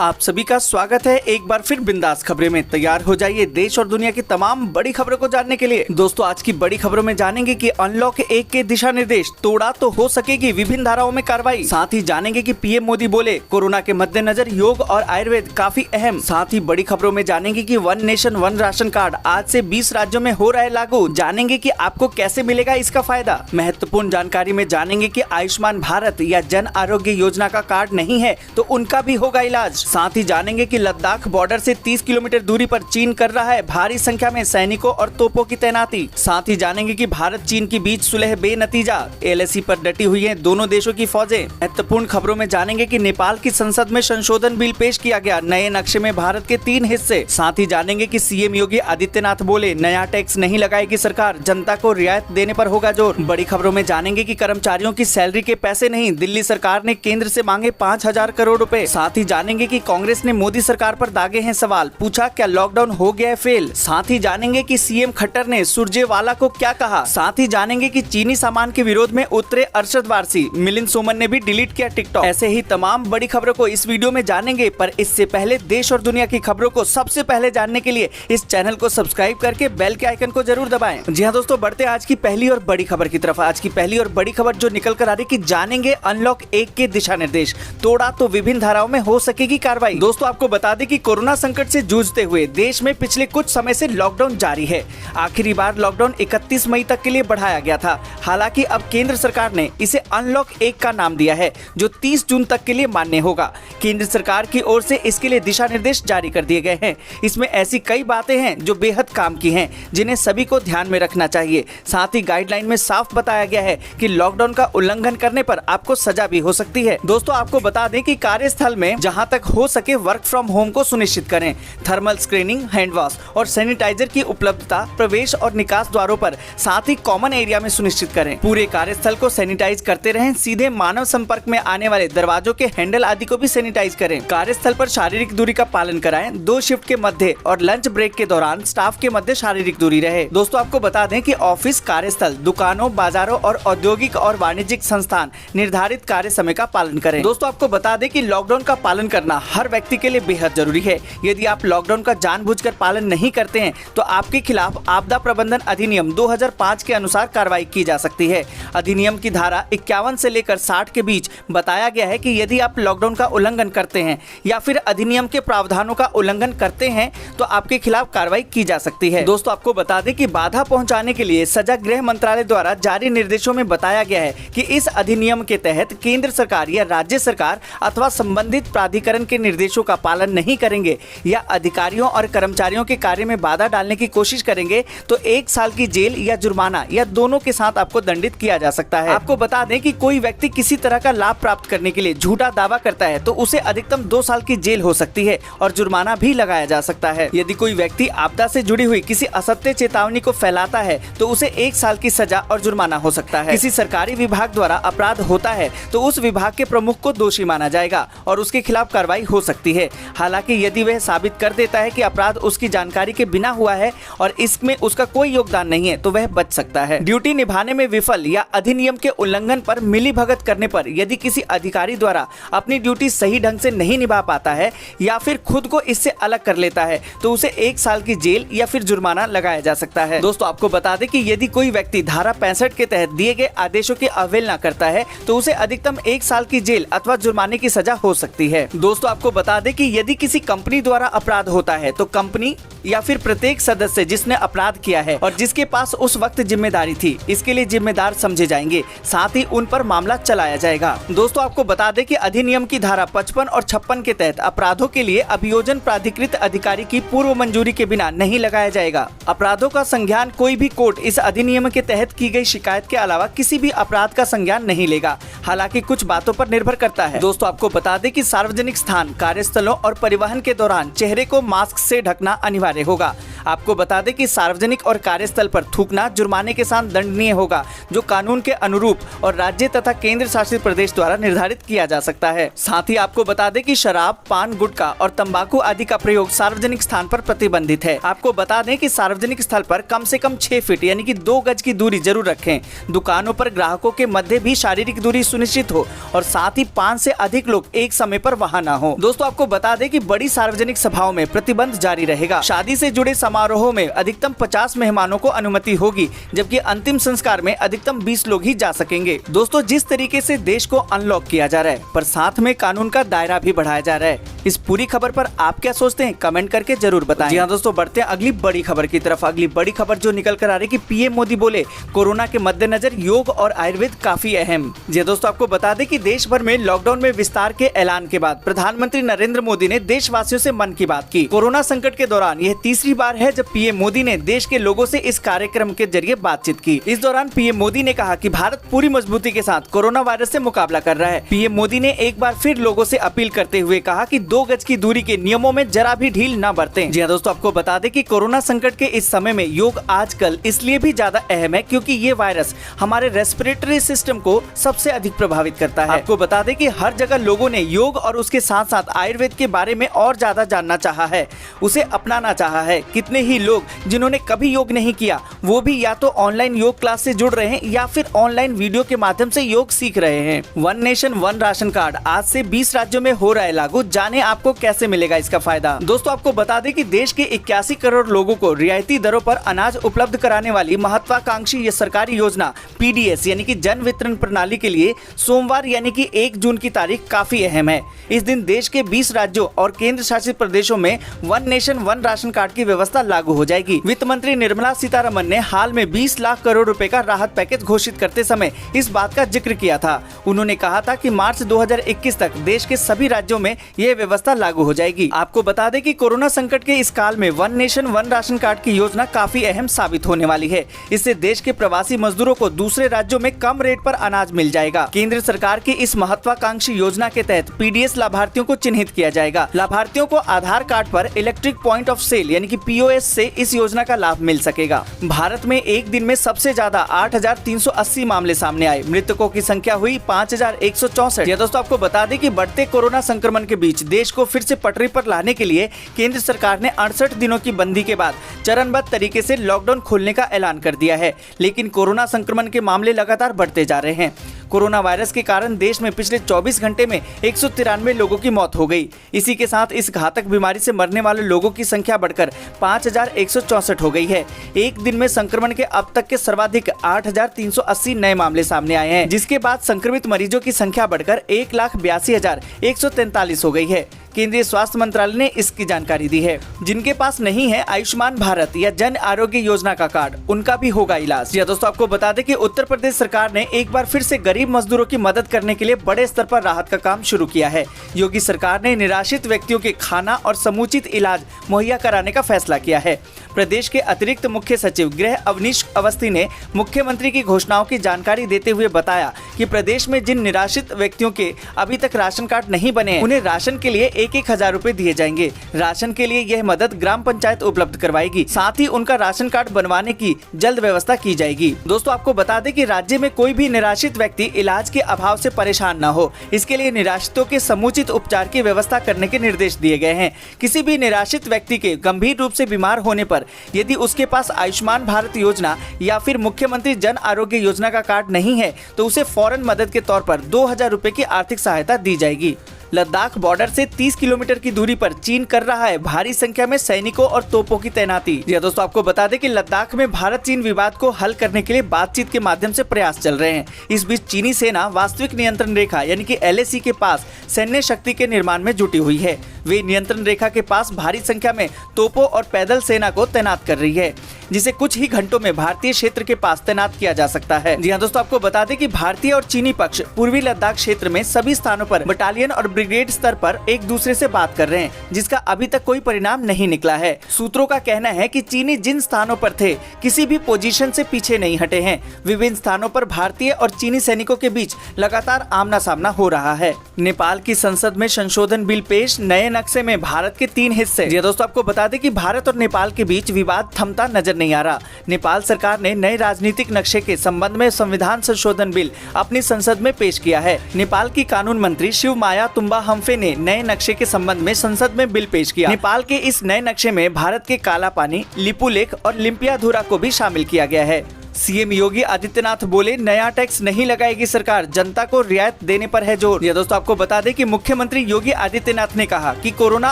आप सभी का स्वागत है एक बार फिर बिंदास खबरें में। तैयार हो जाइए देश और दुनिया की तमाम बड़ी खबरों को जानने के लिए। दोस्तों, आज की बड़ी खबरों में जानेंगे कि अनलॉक 1 के दिशा निर्देश, तोड़ा तो हो सकेगी विभिन्न धाराओं में कार्रवाई। साथ ही जानेंगे कि पीएम मोदी बोले कोरोना के मद्देनजर योग और आयुर्वेद काफी अहम। साथ ही बड़ी खबरों में जानेंगे कि one nation one ration card आज से 20 राज्यों में हो रहा है लागू। जानेंगे कि आपको कैसे मिलेगा इसका फायदा। महत्वपूर्ण जानकारी में जानेंगे कि आयुष्मान भारत या जन आरोग्य योजना का कार्ड नहीं है तो उनका भी होगा इलाज। साथ ही जानेंगे कि लद्दाख बॉर्डर से 30 किलोमीटर दूरी पर चीन कर रहा है भारी संख्या में सैनिकों और तोपों की तैनाती। साथ ही जानेंगे कि भारत चीन के बीच सुलह बेनतीजा, एलएसी पर डटी हुई हैं दोनों देशों की फौजें। महत्वपूर्ण खबरों में जानेंगे कि नेपाल की संसद में संशोधन बिल पेश किया गया, नए नक्शे में भारत के 3 हिस्से। साथ ही जानेंगे कि सीएम योगी आदित्यनाथ बोले नया टैक्स नहीं लगाएगी सरकार, जनता को रियायत देने पर होगा जोर। बड़ी खबरों में जानेंगे कि कर्मचारियों की सैलरी के पैसे नहीं, दिल्ली सरकार ने केंद्र से मांगे 5,000 करोड़ रुपए। साथ ही जानेंगे कि कांग्रेस ने मोदी सरकार पर दागे हैं सवाल, पूछा क्या लॉकडाउन हो गया है फेल। साथ ही जानेंगे कि सीएम खट्टर ने सुरजेवाला को क्या कहा। साथ ही जानेंगे कि चीनी सामान के विरोध में उतरे अरशद वारसी, मिलिंद सोमन ने भी डिलीट किया टिकटॉक। ऐसे ही तमाम बड़ी खबरों को इस वीडियो में जानेंगे, पर इससे पहले देश और दुनिया की खबरों को सबसे पहले जानने के लिए इस चैनल को सब्सक्राइब करके बेल के आइकन को जरूर दबाएं। जी हाँ दोस्तों, बढ़ते आज की पहली और बड़ी खबर की तरफ। आज की पहली और बड़ी खबर जो निकल कर आ रही कि जानेंगे अनलॉक 1 के दिशा निर्देश, तोड़ा तो विभिन्न धाराओं में हो सकेगी कार्रवाई। दोस्तों, आपको बता दें कि कोरोना संकट से जूझते हुए देश में पिछले कुछ समय से लॉकडाउन जारी है। आखिरी बार लॉकडाउन 31 मई तक के लिए बढ़ाया गया था। हालांकि अब केंद्र सरकार ने इसे अनलॉक 1 का नाम दिया है, जो 30 जून तक के लिए मान्य होगा। केंद्र सरकार की ओर से इसके लिए दिशा निर्देश जारी कर दिए गए हैं। इसमें ऐसी कई बातें हैं जो बेहद काम की हैं, जिन्हें सभी को ध्यान में रखना चाहिए। साथ ही गाइडलाइन में साफ बताया गया है कि लॉकडाउन का उल्लंघन करने पर आपको सजा भी हो सकती है। दोस्तों, आपको बता दें कि कार्यस्थल में जहां तक हो सके वर्क फ्रॉम होम को सुनिश्चित करें। थर्मल स्क्रीनिंग, हैंड वॉश और सैनिटाइजर की उपलब्धता प्रवेश और निकास द्वारों पर, साथ ही कॉमन एरिया में सुनिश्चित करें। पूरे कार्यस्थल को सैनिटाइज करते रहें। सीधे मानव संपर्क में आने वाले दरवाजों के हैंडल आदि को भी सैनिटाइज करें। कार्यस्थल पर शारीरिक दूरी का पालन कराएं। 2 शिफ्ट के मध्य और लंच ब्रेक के दौरान स्टाफ के मध्य शारीरिक दूरी रहे। दोस्तों, आपको बता दें कि ऑफिस, कार्यस्थल, दुकानों, बाजारों और औद्योगिक और वाणिज्यिक संस्थान निर्धारित कार्य समय का पालन करें। दोस्तों, आपको बता दें कि लॉकडाउन का पालन करना हर व्यक्ति के लिए बेहद जरूरी है। यदि आप लॉकडाउन का जानबूझकर पालन नहीं करते हैं तो आपके खिलाफ आपदा प्रबंधन अधिनियम 2005 के अनुसार कार्रवाई की जा सकती है। अधिनियम की धारा 51 से लेकर 60 के बीच बताया गया है कि यदि आप लॉकडाउन का उल्लंघन करते हैं या फिर अधिनियम के प्रावधानों का उल्लंघन करते हैं तो आपके खिलाफ कार्रवाई की जा सकती है। दोस्तों, आपको बता दें कि बाधा पहुंचाने के लिए सजा गृह मंत्रालय द्वारा जारी निर्देशों में बताया गया है कि इस अधिनियम के तहत केंद्र सरकार या राज्य सरकार अथवा संबंधित प्राधिकरण के निर्देशों का पालन नहीं करेंगे या अधिकारियों और कर्मचारियों के कार्य में बाधा डालने की कोशिश करेंगे तो 1 साल की जेल या जुर्माना या दोनों के साथ आपको दंडित किया जा सकता है। आपको बता दें कि कोई व्यक्ति किसी तरह का लाभ प्राप्त करने के लिए झूठा दावा करता है तो उसे अधिकतम 2 साल की जेल हो सकती है और जुर्माना भी लगाया जा सकता है। यदि कोई व्यक्ति आपदा से जुड़ी हुई किसी असत्य चेतावनी को फैलाता है तो उसे 1 साल की सजा और जुर्माना हो सकता है। किसी सरकारी विभाग द्वारा अपराध होता है तो उस विभाग के प्रमुख को दोषी माना जाएगा और उसके खिलाफ कार्रवाई हो सकती है। हालांकि यदि वह साबित कर देता है कि अपराध उसकी जानकारी के बिना हुआ है और इसमें उसका कोई योगदान नहीं है तो वह बच सकता है। ड्यूटी निभाने में विफल या अधिनियम के उल्लंघन पर मिलीभगत करने पर यदि किसी अधिकारी द्वारा अपनी ड्यूटी सही ढंग से नहीं निभा पाता है या फिर खुद को इससे अलग कर लेता है तो उसे 1 साल की जेल या फिर जुर्माना लगाया जा सकता है। दोस्तों, आपको बता दें कि यदि कोई व्यक्ति धारा 65 के तहत दिए गए आदेशों की अवहेलना करता है तो उसे अधिकतम 1 साल की जेल अथवा जुर्माने की सजा हो सकती है। दोस्तों, आपको बता दें कि यदि किसी कंपनी द्वारा अपराध होता है तो कंपनी या फिर प्रत्येक सदस्य जिसने अपराध किया है और जिसके पास उस वक्त जिम्मेदारी थी, इसके लिए जिम्मेदार समझे जाएंगे। साथ ही उन पर मामला चलाया जाएगा। दोस्तों, आपको बता दें कि अधिनियम की धारा 55 और 56 के तहत अपराधों के लिए अभियोजन प्राधिकृत अधिकारी की पूर्व मंजूरी के बिना नहीं लगाया जाएगा। अपराधों का संज्ञान कोई भी कोर्ट इस अधिनियम के तहत की गई शिकायत के अलावा किसी भी अपराध का संज्ञान नहीं लेगा। हालांकि कुछ बातों पर निर्भर करता है। दोस्तों, आपको बता दें कि सार्वजनिक स्थान, कार्यस्थलों और परिवहन के दौरान चेहरे को मास्क से ढकना अनिवार्य होगा। आपको बता दें कि सार्वजनिक और कार्यस्थल पर थूकना जुर्माने के साथ दंडनीय होगा, जो कानून के अनुरूप और राज्य तथा केंद्र शासित प्रदेश द्वारा निर्धारित किया जा सकता है। साथ ही आपको बता दें कि शराब, पान, गुटखा और तंबाकू आदि का प्रयोग सार्वजनिक स्थान पर प्रतिबंधित है। आपको बता दें कि सार्वजनिक स्थल पर कम से कम 6 फीट यानी कि 2 गज की दूरी जरूर रखें। दुकानों पर ग्राहकों के मध्य भी शारीरिक दूरी सुनिश्चित हो और साथ ही 5 से अधिक लोग एक समय पर वहां न हो। दोस्तों आपको बता दें कि बड़ी सार्वजनिक सभाओं में प्रतिबंध जारी रहेगा। शादी से जुड़े समारोहों में अधिकतम 50 मेहमानों को अनुमति होगी, जबकि अंतिम संस्कार में अधिकतम 20 लोग ही जा सकेंगे। दोस्तों जिस तरीके से देश को अनलॉक किया जा रहा है, पर साथ में कानून का दायरा भी बढ़ाया जा रहा है, इस पूरी खबर पर आप क्या सोचते हैं, कमेंट करके जरूर बताएं। जी हाँ दोस्तों, बढ़ते हैं अगली बड़ी खबर की तरफ। अगली बड़ी खबर जो निकल कर आ रही है कि पीएम मोदी बोले कोरोना के मद्देनजर योग और आयुर्वेद काफी अहम। जी दोस्तों, आपको बता दें कि देश भर में लॉकडाउन में विस्तार के ऐलान के बाद प्रधानमंत्री नरेंद्र मोदी ने देशवासियों से मन की बात की। कोरोना संकट के दौरान यह तीसरी बार है जब पीएम मोदी ने देश के लोगों से इस कार्यक्रम के जरिए बातचीत की। इस दौरान पीएम मोदी ने कहा कि भारत पूरी मजबूती के साथ कोरोना वायरस से मुकाबला कर रहा है। पीएम मोदी ने एक बार फिर लोगों से अपील करते हुए कहा कि 2 गज की दूरी के नियमों में जरा भी ढील न बरतें। जी हाँ दोस्तों, आपको बता दें कि कोरोना संकट के इस समय में योग आजकल इसलिए भी ज्यादा अहम है क्योंकि ये वायरस हमारे रेस्पिरेटरी सिस्टम को सबसे अधिक प्रभावित करता है। आपको बता दें कि हर जगह लोगों ने योग और उसके साथ साथ आयुर्वेद के बारे में और ज्यादा जानना चाहा है, उसे अपनाना चाहा है। कितने ही लोग जिन्होंने कभी योग नहीं किया वो भी या तो ऑनलाइन योग क्लास से जुड़ रहे हैं या फिर ऑनलाइन वीडियो के माध्यम से योग सीख रहे हैं। One nation one ration card आज से 20 राज्यों में हो रहा है लागू। जाने आपको कैसे मिलेगा इसका फायदा। दोस्तों आपको बता दें कि देश के 81 करोड़ लोगों को रियायती दरों पर अनाज उपलब्ध कराने वाली महत्वाकांक्षी ये सरकारी योजना पीडीएस यानी कि जन वितरण प्रणाली के लिए सोमवार यानी कि 1 जून की तारीख काफी अहम है। इस दिन देश के 20 राज्यों और केंद्र शासित प्रदेशों में one nation one ration card की व्यवस्था लागू हो जाएगी। वित्त मंत्री निर्मला सीतारमण ने हाल में 20 लाख करोड़ रुपए का राहत पैकेज घोषित करते समय इस बात का जिक्र किया था। उन्होंने कहा था कि मार्च 2021 तक देश के सभी राज्यों में यह व्यवस्था लागू हो जाएगी। आपको बता दें कि कोरोना संकट के इस काल में one nation one ration card की योजना काफी अहम साबित होने वाली है। इससे देश के प्रवासी मजदूरों को दूसरे राज्यों में कम रेट पर अनाज मिल जाएगा। केंद्र सरकार की इस महत्वाकांक्षी योजना के तहत पीडीएस लाभार्थियों को चिन्हित किया जाएगा। लाभार्थियों को आधार कार्ड पर इलेक्ट्रिक पॉइंट ऑफ सेल यानी कि पीओएस से इस योजना का लाभ मिल सकेगा। भारत में एक दिन में सबसे ज्यादा 8,380 मामले सामने आए। मृतकों की संख्या हुई 5,164। दोस्तों आपको बता दें कि बढ़ते कोरोना संक्रमण के बीच देश को फिर से पटरी पर लाने के लिए केंद्र सरकार ने 68 दिनों की बंदी के बाद चरणबद्ध तरीके से लॉकडाउन खोलने का ऐलान कर दिया है। लेकिन कोरोना संक्रमण के मामले लगातार बढ़ते जा रहे हैं। कोरोना वायरस के कारण देश में पिछले 24 घंटे में 193 लोगों की मौत हो गई। इसी के साथ इस घातक बीमारी से मरने वाले लोगों की संख्या बढ़कर 5,164 हो गई है। एक दिन में संक्रमण के अब तक के सर्वाधिक 8,380 नए मामले सामने आए हैं, जिसके बाद संक्रमित मरीजों की संख्या बढ़कर 1,82,143 हो गई है। केंद्रीय स्वास्थ्य मंत्रालय ने इसकी जानकारी दी है। जिनके पास नहीं है आयुष्मान भारत या जन आरोग्य योजना का कार्ड, उनका भी होगा इलाज। या दोस्तों आपको बता दें कि उत्तर प्रदेश सरकार ने एक बार फिर से गरीब मजदूरों की मदद करने के लिए बड़े स्तर पर राहत का काम शुरू किया है। योगी सरकार ने निराश्रित व्यक्तियों के खाना और समुचित इलाज मुहैया कराने का फैसला किया है। प्रदेश के अतिरिक्त मुख्य सचिव गृह अवनीश अवस्थी ने मुख्यमंत्री की घोषणाओं की जानकारी देते हुए बताया कि प्रदेश में जिन निराश्रित व्यक्तियों के अभी तक राशन कार्ड नहीं बने हैं, उन्हें राशन के लिए 1,000 रुपए दिए जाएंगे। राशन के लिए यह मदद ग्राम पंचायत उपलब्ध करवाएगी। साथ ही उनका राशन कार्ड बनवाने की जल्द व्यवस्था की जाएगी। दोस्तों आपको बता दें कि राज्य में कोई भी निराश्रित व्यक्ति इलाज के अभाव से परेशान न हो, इसके लिए निराश्रितों के समुचित उपचार की व्यवस्था करने के निर्देश दिए गए हैं। किसी भी निराश्रित व्यक्ति के गंभीर रूप से बीमार होने पर यदि उसके पास आयुष्मान भारत योजना या फिर मुख्यमंत्री जन आरोग्य योजना का कार्ड नहीं है तो उसे फौरन मदद के तौर पर 2,000 रुपए की आर्थिक सहायता दी जाएगी। लद्दाख बॉर्डर से 30 किलोमीटर की दूरी पर चीन कर रहा है भारी संख्या में सैनिकों और तोपों की तैनाती। जी दोस्तों आपको बता दें कि लद्दाख में भारत चीन विवाद को हल करने के लिए बातचीत के माध्यम से प्रयास चल रहे हैं। इस बीच चीनी सेना वास्तविक नियंत्रण रेखा यानी कि LAC के पास सैन्य शक्ति के निर्माण में जुटी हुई है। वे नियंत्रण रेखा के पास भारी संख्या में तोपों और पैदल सेना को तैनात कर रही है, जिसे कुछ ही घंटों में भारतीय क्षेत्र के पास तैनात किया जा सकता है। जी हाँ दोस्तों आपको बता दें कि भारतीय और चीनी पक्ष पूर्वी लद्दाख क्षेत्र में सभी स्थानों पर बटालियन और ब्रिगेड स्तर पर एक दूसरे से बात कर रहे हैं, जिसका अभी तक कोई परिणाम नहीं निकला है। सूत्रों का कहना है कि चीनी जिन स्थानों पर थे किसी भी पोजीशन से पीछे नहीं हटे हैं। विभिन्न स्थानों पर भारतीय और चीनी सैनिकों के बीच लगातार आमना सामना हो रहा है। नेपाल की संसद में संशोधन बिल पेश, नए नक्शे में भारत के 3 हिस्से। जी दोस्तों, आपको बता दें कि भारत और नेपाल के बीच विवाद थमता नजर नहीं आ रहा। नेपाल सरकार ने नए राजनीतिक नक्शे के संबंध में संविधान संशोधन बिल अपनी संसद में पेश किया है। नेपाल की कानून मंत्री शिवमाया तुम्बा हम्फे ने नए नक्शे के संबंध में संसद में बिल पेश किया। नेपाल के इस नए नक्शे में भारत के काला पानी, लिपुलेख और लिम्पियाधुरा को भी शामिल किया गया है। सीएम योगी आदित्यनाथ बोले, नया टैक्स नहीं लगाएगी सरकार, जनता को रियायत देने पर है जोर। ये दोस्तों, आपको बता दें कि मुख्यमंत्री योगी आदित्यनाथ ने कहा कि कोरोना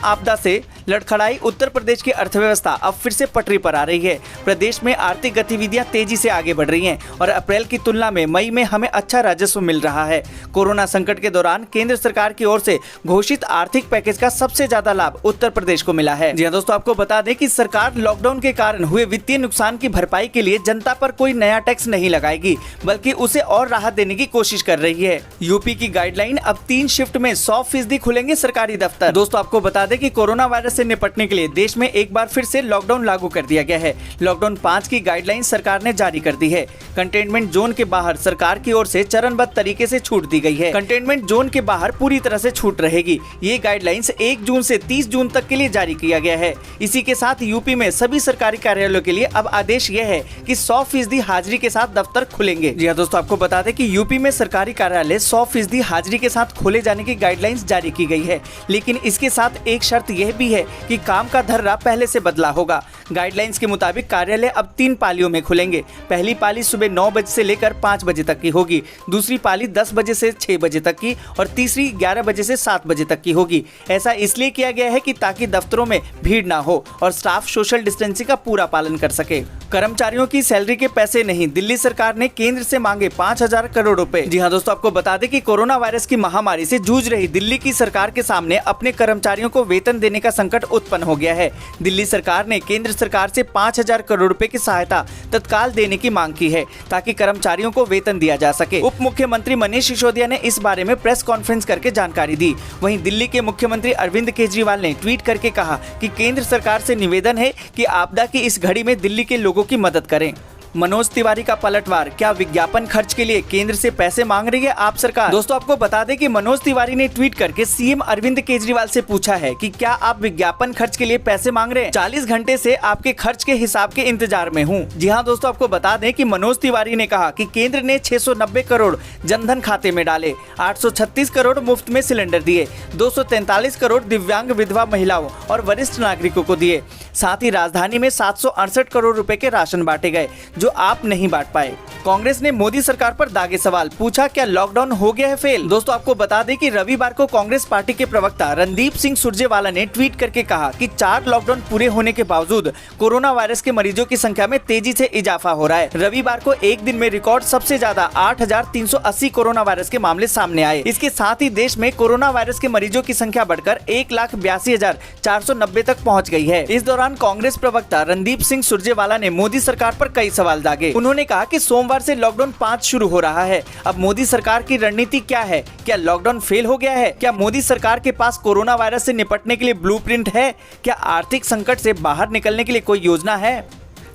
आपदा से लड़खड़ाई उत्तर प्रदेश की अर्थव्यवस्था अब फिर से पटरी पर आ रही है। प्रदेश में आर्थिक गतिविधियां तेजी से आगे बढ़ रही हैं और अप्रैल की तुलना में मई में हमें अच्छा राजस्व मिल रहा है। कोरोना संकट के दौरान केंद्र सरकार की ओर से घोषित आर्थिक पैकेज का सबसे ज्यादा लाभ उत्तर प्रदेश को मिला है। जी हाँ दोस्तों, आपको बता दें कि सरकार लॉकडाउन के कारण हुए वित्तीय नुकसान की भरपाई के लिए जनता पर कोई नया टैक्स नहीं लगाएगी, बल्कि उसे और राहत देने की कोशिश कर रही है। यूपी की गाइडलाइन, अब 3 शिफ्ट में 100% खुलेंगे सरकारी दफ्तर। दोस्तों, आपको बता दें कि कोरोना वायरस से निपटने के लिए देश में एक बार फिर से लॉकडाउन लागू कर दिया गया है। लॉकडाउन 5 की गाइडलाइन सरकार ने जारी कर दी है। कंटेनमेंट जोन के बाहर सरकार की ओर से चरणबद्ध तरीके से छूट दी गई है। कंटेनमेंट जोन के बाहर पूरी तरह से छूट रहेगी। ये गाइडलाइंस 1 जून से 30 जून तक के लिए जारी किया गया है। इसी के साथ यूपी में सभी सरकारी कार्यालयों के लिए अब आदेश यह है कि 100% हाजिरी के साथ दफ्तर खुलेंगे। जी हाँ दोस्तों, आपको बता दें कि यूपी में सरकारी कार्यालय 100% हाजिरी के साथ खोले जाने की गाइडलाइंस जारी की गई है, लेकिन इसके साथ एक शर्त यह भी है कि काम का धर्रा पहले से बदला होगा। गाइडलाइंस के मुताबिक कार्यालय अब 3 पालियों में खुलेंगे। पहली पाली सुबह 9 बजे से लेकर 5 बजे तक की होगी, दूसरी पाली 10 बजे से 6 बजे तक की और तीसरी 11 बजे से 7 बजे तक की होगी। ऐसा इसलिए किया गया है कि ताकि दफ्तरों में भीड़ ना हो और स्टाफ सोशल डिस्टेंसिंग का पूरा पालन कर सके। कर्मचारियों की सैलरी के पैसे नहीं, दिल्ली सरकार ने केंद्र से मांगे 5,000 करोड़ रुपए। जी हाँ दोस्तों, आपको बता दें कि कोरोना वायरस की महामारी से जूझ रही दिल्ली की सरकार के सामने अपने कर्मचारियों को वेतन देने का संकट उत्पन्न हो गया है। दिल्ली सरकार ने केंद्र सरकार से 5,000 करोड़ रुपए की सहायता तत्काल देने की मांग की है, ताकि कर्मचारियों को वेतन दिया जा सके। उप मुख्यमंत्री मनीष सिसोदिया ने इस बारे में प्रेस कॉन्फ्रेंस करके जानकारी दी। वहीं दिल्ली के मुख्यमंत्री अरविंद केजरीवाल ने ट्वीट करके कहा कि केंद्र सरकार से निवेदन है कि आपदा की इस घड़ी में दिल्ली के लोगों की मदद करें। मनोज तिवारी का पलटवार, क्या विज्ञापन खर्च के लिए केंद्र से पैसे मांग रही है आप सरकार? दोस्तों, आपको बता दें कि मनोज तिवारी ने ट्वीट करके सीएम अरविंद केजरीवाल से पूछा है कि क्या आप विज्ञापन खर्च के लिए पैसे मांग रहे हैं? 40 घंटे से आपके खर्च के हिसाब के इंतजार में हूं। जी हां दोस्तों, आपको बता दें कि मनोज तिवारी ने कहा कि केंद्र ने 690 करोड़ जनधन खाते में डाले, 836 करोड़ मुफ्त में सिलेंडर दिए, 243 करोड़ दिव्यांग विधवा महिलाओं और वरिष्ठ नागरिकों को दिए। साथ ही राजधानी में 768 करोड़ रुपए के राशन बांटे गए जो आप नहीं बांट पाए। कांग्रेस ने मोदी सरकार पर दागे सवाल, पूछा क्या लॉकडाउन हो गया है फेल? दोस्तों, आपको बता दें कि रविवार को कांग्रेस पार्टी के प्रवक्ता रणदीप सिंह सुरजेवाला ने ट्वीट करके कहा कि 4 लॉकडाउन पूरे होने के बावजूद कोरोना वायरस के मरीजों की संख्या में तेजी से इजाफा हो रहा है। रविवार को एक दिन में रिकॉर्ड सबसे ज्यादा 8,380 कोरोना वायरस के मामले सामने आए। इसके साथ ही देश में कोरोना वायरस के मरीजों की संख्या बढ़कर 1,82,490 तक पहुँच गई है। इस दौरान कांग्रेस प्रवक्ता रणदीप सिंह सुरजेवाला ने मोदी सरकार पर कई सवाल दागे। उन्होंने कहा कि सोमवार से लॉकडाउन 5 शुरू हो रहा है। अब मोदी सरकार की रणनीति क्या है? क्या लॉकडाउन फेल हो गया है? क्या मोदी सरकार के पास कोरोना वायरस से निपटने के लिए ब्लूप्रिंट है? क्या आर्थिक संकट से बाहर निकलने के लिए कोई योजना है?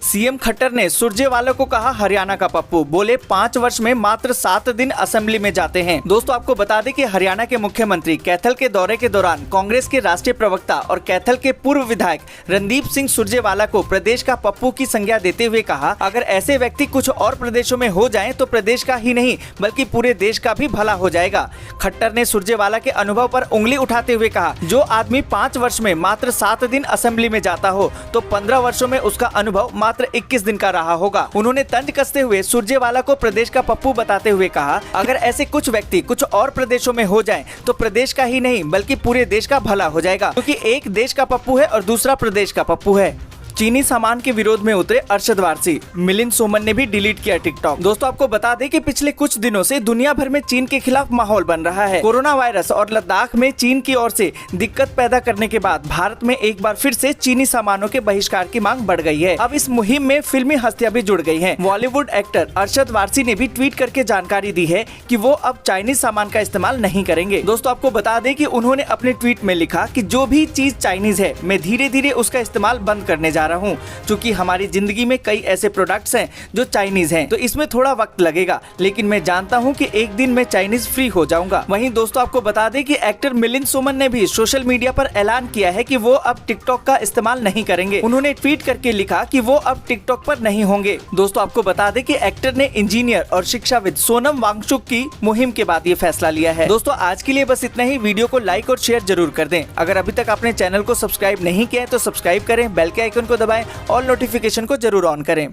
सीएम खट्टर ने सुरजेवाला को कहा हरियाणा का पप्पू, बोले 5 वर्ष में मात्र 7 दिन असेंबली में जाते हैं। दोस्तों, आपको बता दें कि हरियाणा के मुख्यमंत्री कैथल के दौरे के दौरान कांग्रेस के राष्ट्रीय प्रवक्ता और कैथल के पूर्व विधायक रणदीप सिंह सुरजेवाला को प्रदेश का पप्पू की संज्ञा देते हुए कहा, अगर ऐसे व्यक्ति कुछ और प्रदेशों में हो जाएं तो प्रदेश का ही नहीं बल्कि पूरे देश का भी भला हो जाएगा। खट्टर ने सुरजेवाला के अनुभव पर उंगली उठाते हुए कहा, जो आदमी 5 वर्ष में मात्र 7 दिन असेंबली में जाता हो तो 15 वर्षों में उसका अनुभव मात्र 21 दिन का रहा होगा। उन्होंने तंज कसते हुए सुरजेवाला को प्रदेश का पप्पू बताते हुए कहा, अगर ऐसे कुछ व्यक्ति कुछ और प्रदेशों में हो जाएं तो प्रदेश का ही नहीं बल्कि पूरे देश का भला हो जाएगा, क्योंकि एक देश का पप्पू है और दूसरा प्रदेश का पप्पू है। चीनी सामान के विरोध में उतरे अरशद वारसी, मिलिंद सोमन ने भी डिलीट किया टिकटॉक। दोस्तों, आपको बता दें कि पिछले कुछ दिनों से दुनिया भर में चीन के खिलाफ माहौल बन रहा है। कोरोना वायरस और लद्दाख में चीन की ओर से दिक्कत पैदा करने के बाद भारत में एक बार फिर से चीनी सामानों के बहिष्कार की मांग बढ़ गई है। अब इस मुहिम में फिल्मी हस्तियां भी जुड़ गई हैं। बॉलीवुड एक्टर अरशद वारसी ने भी ट्वीट करके जानकारी दी है कि वो अब चाइनीज सामान का इस्तेमाल नहीं करेंगे। दोस्तों, आपको बता दें कि उन्होंने अपने ट्वीट में लिखा कि जो भी चीज चाइनीज है मैं धीरे धीरे उसका इस्तेमाल बंद करने जा जा रहा हूँ, क्योंकि हमारी जिंदगी में कई ऐसे प्रोडक्ट्स हैं जो चाइनीज हैं, तो इसमें थोड़ा वक्त लगेगा, लेकिन मैं जानता हूँ कि एक दिन मैं चाइनीज फ्री हो जाऊंगा। वहीं दोस्तों आपको बता दें कि एक्टर मिलिंद सोमन ने भी सोशल मीडिया पर ऐलान किया है कि वो अब टिकटॉक का इस्तेमाल नहीं करेंगे। उन्होंने ट्वीट करके लिखा कि वो अब टिकटॉक पर नहीं होंगे। दोस्तों आपको बता दें कि एक्टर ने इंजीनियर और शिक्षाविद सोनम वांगचुक की मुहिम के बाद ये फैसला लिया है। दोस्तों आज के लिए बस इतना ही। वीडियो को लाइक और शेयर जरूर कर दें। अगर अभी तक आपने चैनल को सब्सक्राइब नहीं किया है तो सब्सक्राइब करें, बेल के आइकन को दबाएं और नोटिफिकेशन को जरूर ऑन करें।